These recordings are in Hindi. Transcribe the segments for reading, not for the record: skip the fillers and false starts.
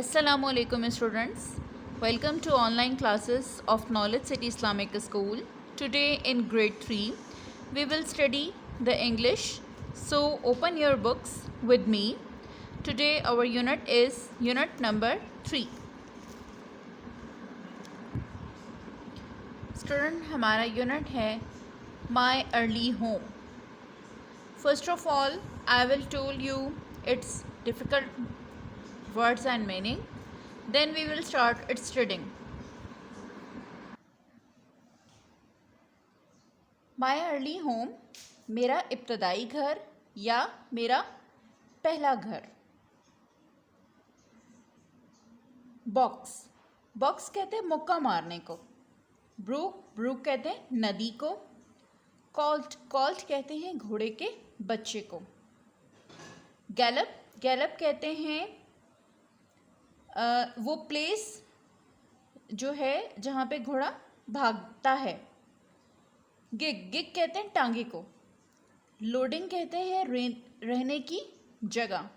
Assalamu alaikum students. Welcome to online classes of Knowledge City Islamic School. Today in grade 3 we will study the English. So open your books with me. Today our unit is unit number 3. Student हमारा unit है My Early Home. First of all I will tell you its difficult words and meaning. Then we will start its studying. My early home मेरा इब्तदाई घर या मेरा पहला घर. बॉक्स बॉक्स कहते हैं मुक्का मारने को. ब्रूक ब्रूक कहते हैं नदी को. कॉल्ट कॉल्ट कहते हैं घोड़े के बच्चे को. गैलप गैलप कहते हैं वो प्लेस जो है जहाँ पे घोड़ा भागता है. गिग गिग कहते हैं टांगे को. लोडिंग कहते हैं रहने की जगह.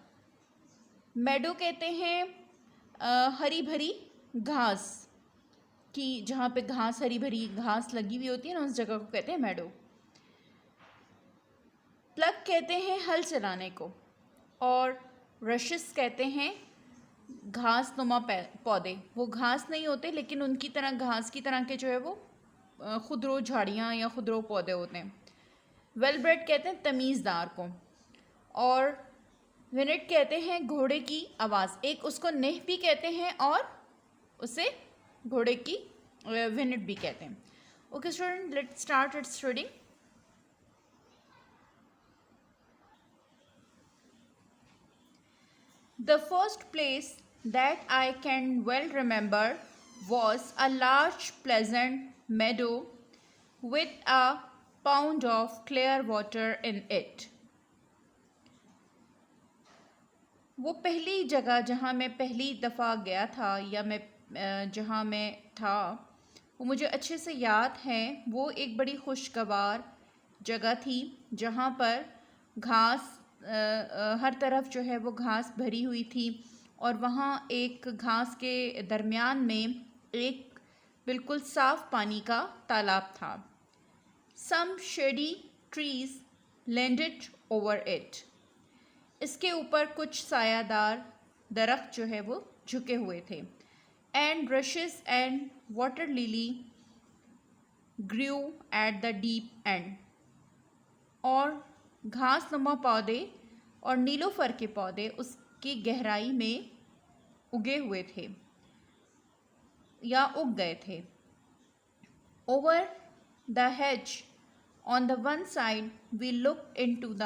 मेडो कहते हैं हरी भरी घास की, जहाँ पे घास हरी भरी घास लगी हुई होती है ना, उस जगह को कहते हैं मेडो. प्लग कहते हैं हल चलाने को. और रशेस कहते हैं घास नुमा पौधे. वो घास नहीं होते लेकिन उनकी तरह घास की तरह के जो है वो खुदरो झाड़ियाँ या खुदरो पौधे होते हैं. वेल ब्रेड कहते हैं तमीज़दार को. और विनेट कहते हैं घोड़े की आवाज़. एक उसको नेह भी कहते हैं और उसे घोड़े की विनेट भी कहते हैं. Okay student, let's start it's study. The first place that I can well remember was a large pleasant meadow with a pond of clear water in it. वो पहली जगह जहाँ मैं पहली दफ़ा गया था या मैं जहाँ मैं था वो मुझे अच्छे से याद है. वो एक बड़ी खुशगवार जगह थी जहाँ पर घास हर तरफ जो है वो घास भरी हुई थी. और वहाँ एक घास के दरमियान में एक बिल्कुल साफ़ पानी का तालाब था. Some shady trees landed over it. इसके ऊपर कुछ सायादार दरख्त जो है वो झुके हुए थे. And rushes and water lily grew at the deep end. और घास नुमा पौधे और नीलोफर के पौधे उसकी गहराई में उगे हुए थे या उग गए थे. Over the hedge on the one side we look into the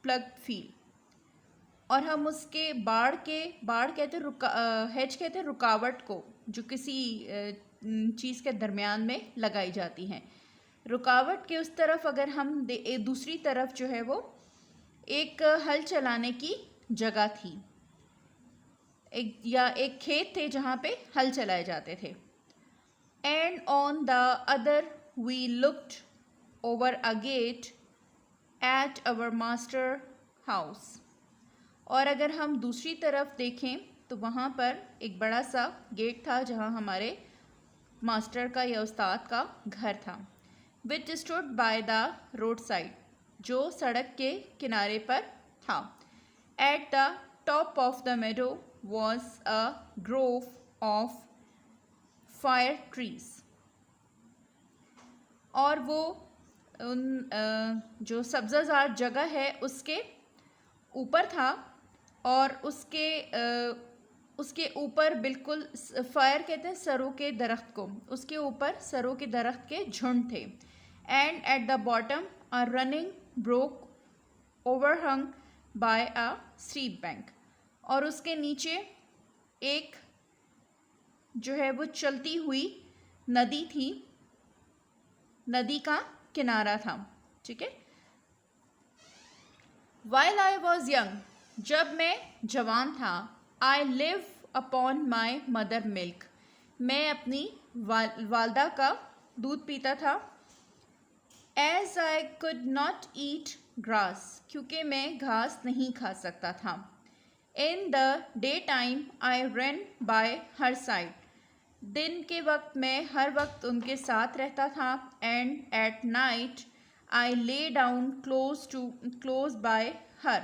plugged field. और हम उसके बाड़ कहते हेज कहते हैं रुकावट को जो किसी चीज़ के दरमियान में लगाई जाती हैं. रुकावट के उस तरफ अगर हम दूसरी तरफ जो है वो एक हल चलाने की जगह थी, एक खेत थे जहाँ पे हल चलाए जाते थे. And on the other we looked over a gate at our master house. और अगर हम दूसरी तरफ देखें तो वहाँ पर एक बड़ा सा गेट था जहाँ हमारे मास्टर का या उस्ताद का घर था. Which stood by the road side, जो सड़क के किनारे पर था. At the top of the meadow was a grove of fir trees. और वो उन जो सब्ज़ाज़ार जगह है उसके ऊपर था. और उसके ऊपर बिल्कुल फायर कहते हैं सरों के दरख्त को. उसके ऊपर सरों के दरख्त के झुंड थे. And at the bottom a running brook overhung by a steep bank. और उसके नीचे एक जो है वो चलती हुई नदी थी, नदी का किनारा था. ठीक है. While I was young, जब मैं जवान था, I live upon my mother milk, मैं अपनी वालदा का दूध पीता था. As I could not eat grass, क्योंकि मैं घास नहीं खा सकता था. In the daytime I ran by her side. दिन के वक्त मैं हर वक्त उनके साथ रहता था. And at night I lay down close by her.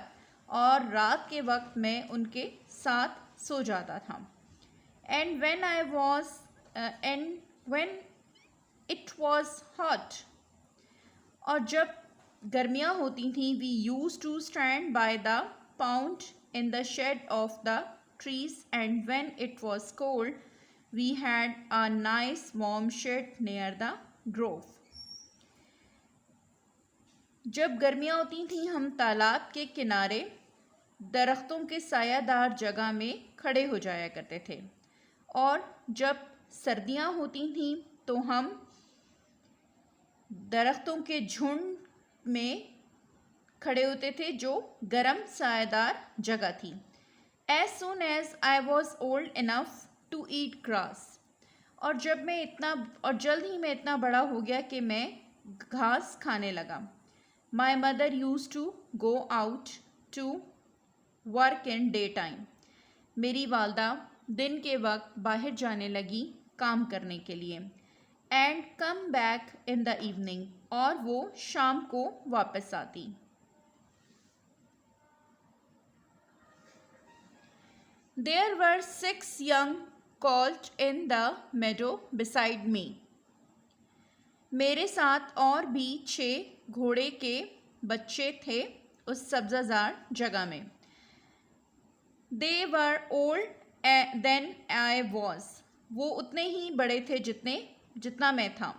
और रात के वक्त मैं उनके साथ सो जाता था. And when it was hot, और जब गर्मियाँ होती थीं, we used to stand by the pond in the shade of the trees, and when it was cold, we had a nice warm shed near the grove. जब गर्मियाँ होती थीं, हम तालाब के किनारे दरख्तों के सायादार जगह में खड़े हो जाया करते थे, और जब सर्दियाँ होती थीं तो हम दरख्तों के झुंड में खड़े होते थे जो गर्म सायादार जगह थी. As soon as I was old enough to eat grass, और जल्द ही मैं इतना बड़ा हो गया कि मैं घास खाने लगा. My mother used to go out to work in daytime. मेरी वालदा दिन के वक्त बाहर जाने लगी काम करने के लिए. And come back in the evening, और वो शाम को वापस आती. There were 6 young colts in the meadow beside me. मेरे साथ और भी 6 घोड़े के बच्चे थे उस सब्जाजार जगह में. They were old than I was. वो उतने ही बड़े थे जितना मैं था.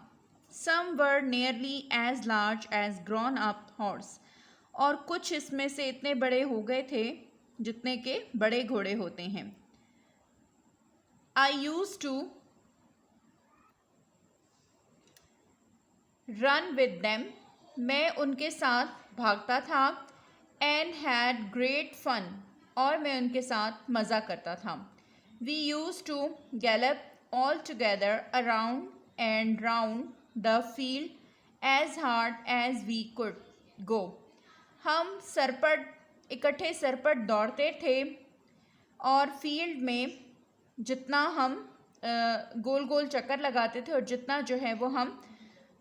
Some were nearly as large as grown up horse. और कुछ इसमें से इतने बड़े हो गए थे जितने के बड़े घोड़े होते हैं. I used to run with them. मैं उनके साथ भागता था. And had great fun. और मैं उनके साथ मज़ा करता था. We used to gallop all together around and round the field as hard as we could go. हम इकट्ठे सरपट दौड़ते थे और फील्ड में जितना हम गोल गोल चक्कर लगाते थे और जितना जो है वो हम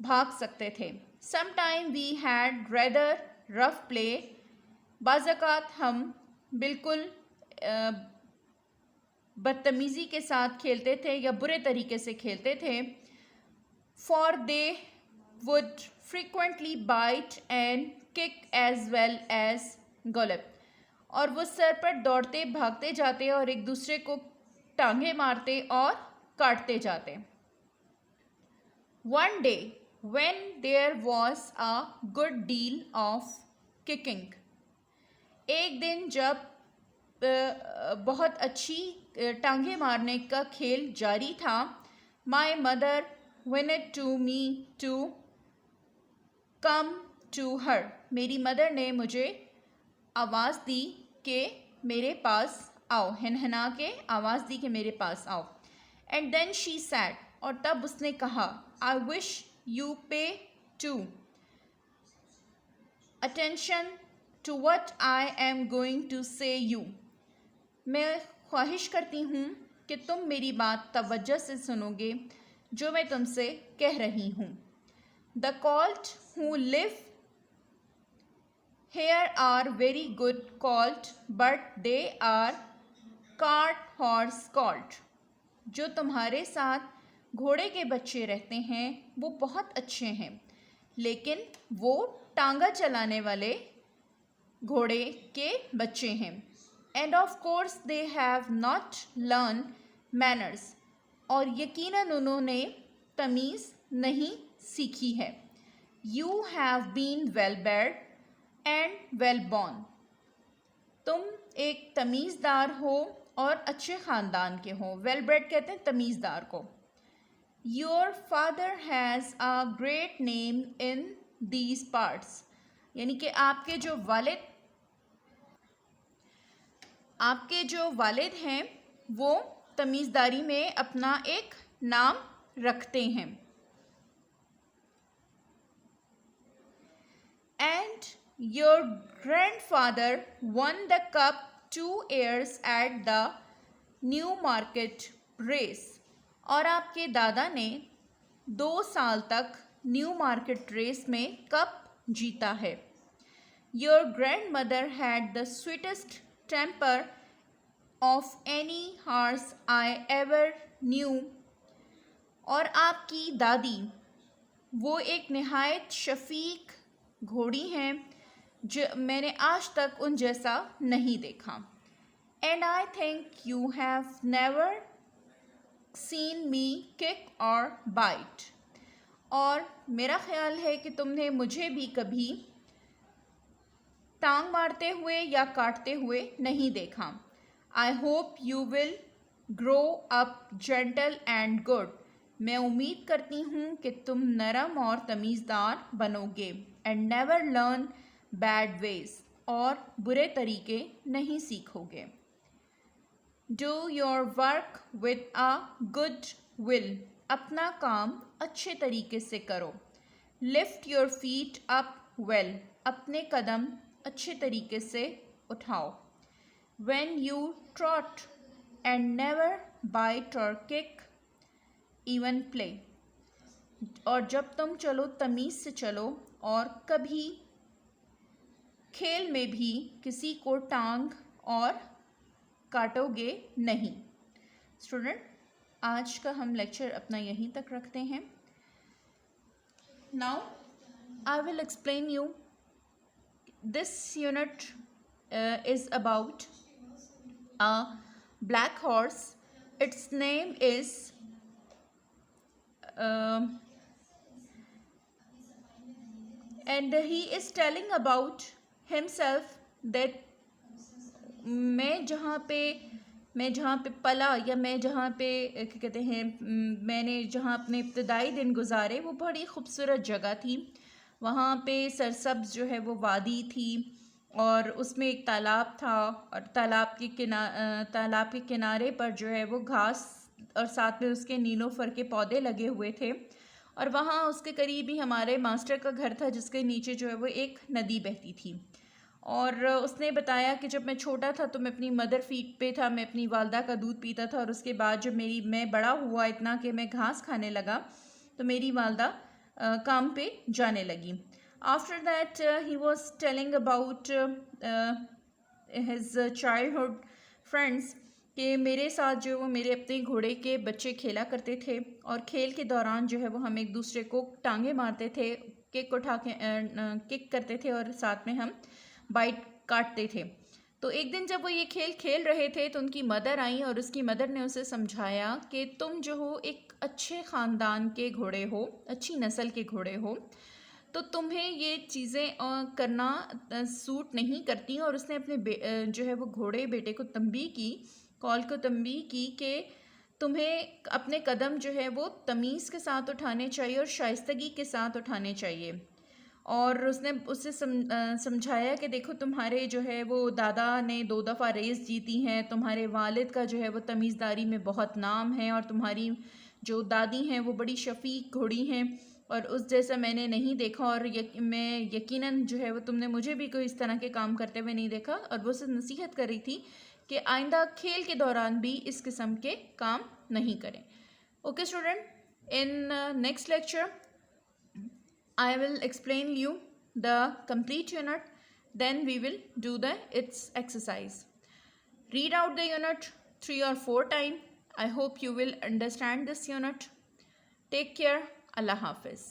भाग सकते थे. Sometime we had rather rough play. बाज़ात हम बिल्कुल बदतमीज़ी के साथ खेलते थे या बुरे तरीके से खेलते थे. For they would frequently bite and kick as well as gallop. और वो सर पर दौड़ते भागते जाते और एक दूसरे को टांगे मारते और काटते जाते. One day when there was a good deal of kicking. एक दिन जब बहुत अच्छी टांगे मारने का खेल जारी था. My mother whinnied to me to come to her. मेरी मदर ने मुझे आवाज़ दी कि मेरे पास आओ. हिनहिना के आवाज़ दी कि मेरे पास आओ. And then she said, और तब उसने कहा, I wish you pay too attention to what I am going to say you. मैं ख्वाहिश करती हूँ कि तुम मेरी बात तवज्जो से सुनोगे जो मैं तुमसे कह रही हूँ. The colt who live here are very good colt, but they are cart horse colt. जो तुम्हारे साथ घोड़े के बच्चे रहते हैं वो बहुत अच्छे हैं, लेकिन वो टांगा चलाने वाले घोड़े के बच्चे हैं. And of course they have not learned manners. और यकीनन उन्होंने तमीज़ नहीं सीखी है. You have been well bred and well born. तुम एक तमीज़दार हो और अच्छे ख़ानदान के हो. Well bred कहते हैं तमीज़दार को. Your father has a great name in these parts. यानी कि आपके जो वालिद हैं वो तमीज़दारी में अपना एक नाम रखते हैं. And your grandfather won the cup 2 years at the new market race. और आपके दादा ने 2 साल तक न्यू मार्केट रेस में कप जीता है। Your grandmother had the sweetest temper of any horse I ever knew. और आपकी दादी वो एक नहायत शफीक घोड़ी हैं जो मैंने आज तक उन जैसा नहीं देखा। And I think you have never seen me kick और बाइट। और मेरा ख्याल है कि तुमने मुझे भी कभी टांग मारते हुए या काटते हुए नहीं देखा। I hope you will grow up gentle and good. मैं उम्मीद करती हूँ कि तुम नरम और तमीज़दार बनोगे। And never learn bad ways. और बुरे तरीके नहीं सीखोगे। Do your work with a good will. अपना काम अच्छे तरीके से करो। Lift your feet up well. अपने कदम अच्छे तरीके से उठाओ। When you trot and never bite or kick, even play। और जब तुम चलो तमीज़ से चलो और कभी खेल में भी किसी को टांग और काटोगे नहीं। स्टूडेंट, आज का हम लेक्चर अपना यहीं तक रखते हैं। Now I will explain you this unit is about a black horse. Its name is and he is telling about himself that मैं जहाँ पे पला या मैं जहाँ पे क्या कहते हैं मैंने जहाँ अपने इब्तदाई दिन गुजारे वो बड़ी खूबसूरत जगह थी। वहाँ पे सरसब्ज़ जो है वो वादी थी और उसमें एक तालाब था और तालाब के किनारे पर जो है वो घास और साथ में उसके नीलोफर के पौधे लगे हुए थे। और वहाँ उसके करीब ही हमारे मास्टर का घर था जिसके नीचे जो है वो एक नदी बहती थी। और उसने बताया कि जब मैं छोटा था तो मैं अपनी मदर फीड पे था, मैं अपनी वालदा का दूध पीता था। और उसके बाद जब मैं बड़ा हुआ इतना कि मैं घास खाने लगा तो मेरी वालदा काम पे जाने लगी। After that he was telling about his childhood friends कि मेरे साथ जो वो मेरे अपने घोड़े के बच्चे खेला करते थे और खेल के दौरान जो है वो हम एक दूसरे को टांगे मारते थे, किक उठा के किक करते थे और साथ में हम बाइट काटते थे। तो एक दिन जब वो ये खेल खेल रहे थे तो उनकी मदर आई और उसकी मदर ने उसे समझाया कि तुम जो हो एक अच्छे ख़ानदान के घोड़े हो, अच्छी नस्ल के घोड़े हो, तो तुम्हें ये चीज़ें करना सूट नहीं करती। और उसने अपने जो है वो घोड़े बेटे को तंबीह की, कॉल को तंबीह की कि तुम्हें अपने कदम जो है वो तमीज़ के साथ उठाने चाहिए और शाइस्तगी के साथ उठाने चाहिए। और उसने उससे समझाया कि देखो तुम्हारे जो है वो दादा ने 2 दफ़ा रेस जीती हैं, तुम्हारे वालिद का जो है वो तमीज़दारी में बहुत नाम है और तुम्हारी जो दादी हैं वो बड़ी शफीक घोड़ी हैं और उस जैसा मैंने नहीं देखा। और मैं यकीनन जो है वो तुमने मुझे भी कोई इस तरह के काम करते हुए नहीं देखा। और वो उसे नसीहत कर रही थी कि आइंदा खेल के दौरान भी इस किस्म के काम नहीं करें। Okay student, in next lecture I will explain you the complete unit, then we will do its exercise. Read out the unit 3 or 4 times. I hope you will understand this unit. Take care. Allah Hafiz.